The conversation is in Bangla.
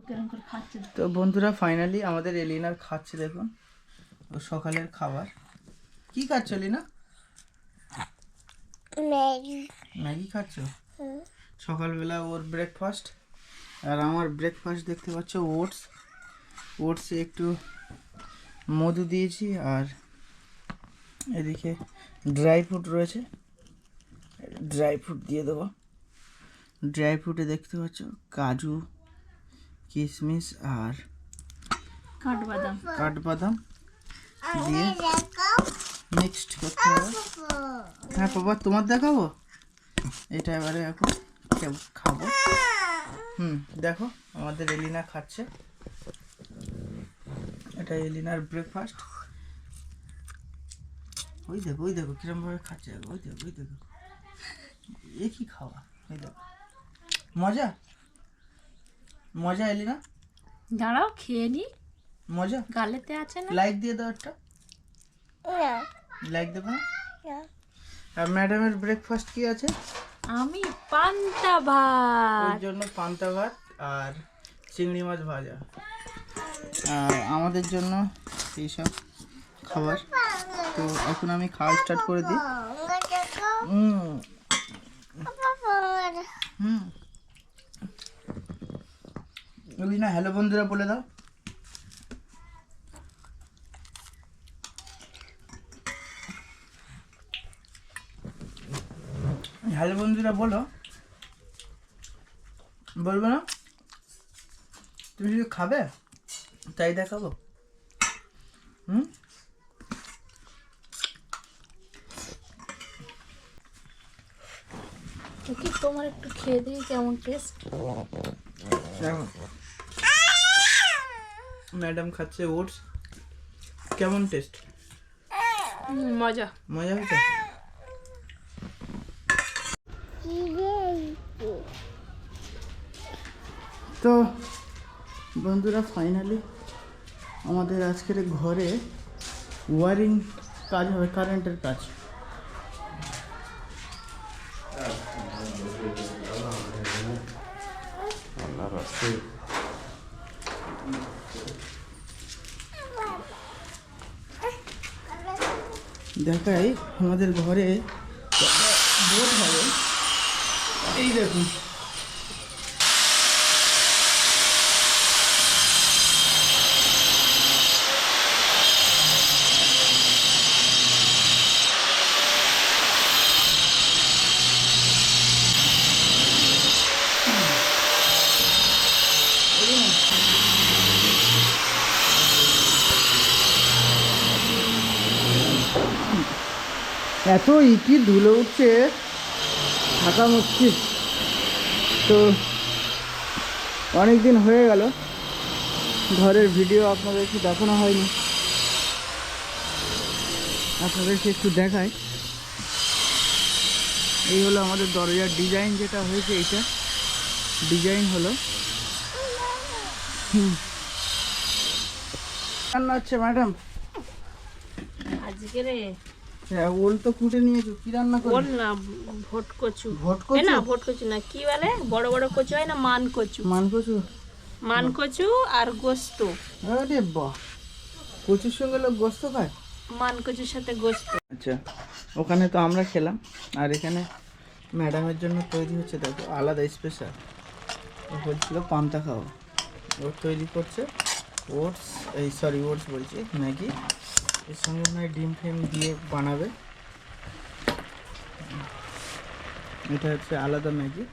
তো বন্ধুরা ফাইনালি আমাদের এলিনার খাচ্ছে, দেখুন ও সকালের খাবার। কি খাচ্ছ এলিনা? ম্যাগি খাচ্ছ? সকালবেলা ওর ব্রেকফাস্ট। আর আমার ব্রেকফাস্ট দেখতে পাচ্ছ ওটসে একটু মধু দিয়েছি, আর এদিকে ড্রাই ফ্রুট রয়েছে, ড্রাই ফ্রুট দিয়ে দেবো। ড্রাই ফ্রুটে দেখতে পাচ্ছ কাজু, কিশমিশ আর কাঠবাদাম দিয়ে মিক্সড করতে হবে। হ্যাঁ বাবা, তোমার দেখাবো এটা এবারে এখন খাবো। দেখো আমাদের এলিনা খাচ্ছে, এটা এলিনার ব্রেকফাস্ট। ওই দেখো কিরম ভাবে খাচ্ছে, ওই দেখো এ কি খাওয়া, ওই দেখো মজা এলিনা। দাঁড়াও খেয়ে নি, মজা গালেতে আছে না। লাইক দিয়ে দাও একটা, লাইক দেবো না। আর ম্যাডামের ব্রেকফাস্ট কি আছে? আমি পান্তা ভাত, ওর জন্য পান্তা ভাত আর চিংড়ি মাছ ভাজা। আর আমাদের জন্য এইসব খাবার। তো এখন আমি খাওয়া স্টার্ট করে দিই। এলিনা হ্যালো বন্ধুরা বলে দাও। হ্যালো বন্ধুরা বলো, বলবো না? তুমি শুধু খাবে তাই দেখাবো। কি তোমার একটু খেয়ে দিই কেমন টেস্ট। ম্যাডাম খাচ্ছে ওটস, কেমন টেস্ট? মজা হয়েছে। তো বন্ধুরা ফাইনালি আমাদের আজকের ঘরে ওয়ারিং কাজ হবে, কারেন্টের কাজ। দেখাই আমাদের ঘরে বোর্ড হবে, এই দেখুন। এত ইটি ধুলো উঠছে, থাকা মুশকিল। তো অনেক দিন হয়ে গেল ঘরের ভিডিও আপনাদেরকে দেখানো হয়নি, আপনাদেরকে একটু দেখাই। এই হলো আমাদের দরজার ডিজাইন, যেটা হয়েছে এইটা ডিজাইন হলো। রান্না হচ্ছে ম্যাডাম আজকে রে। হ্যাঁ, ওল তো কুটে নিয়েছো, কি রান্না করবে? ওল না, ভটকচু। না ভটকচু না, কি বলে বড় বড় কচু হয় না, মানকচু আর গোস্ত। আরে বাহ, কচুর সঙ্গে লোক গোস্ত খায়? মানকচুর সাথে গোস্ত। আচ্ছা, ওখানে তো আমরা খেলাম, আর এখানে ম্যাডামের জন্য তৈরি হচ্ছে, দেখো আলাদা স্পেশাল। ও বলছিল পান্তা খাওয়া, ও তৈরি করছে ওটস বলছি ম্যাগি, এর সঙ্গে নয় ডিম ফিম দিয়ে বানাবে। এটা হচ্ছে আলাদা ম্যাগি।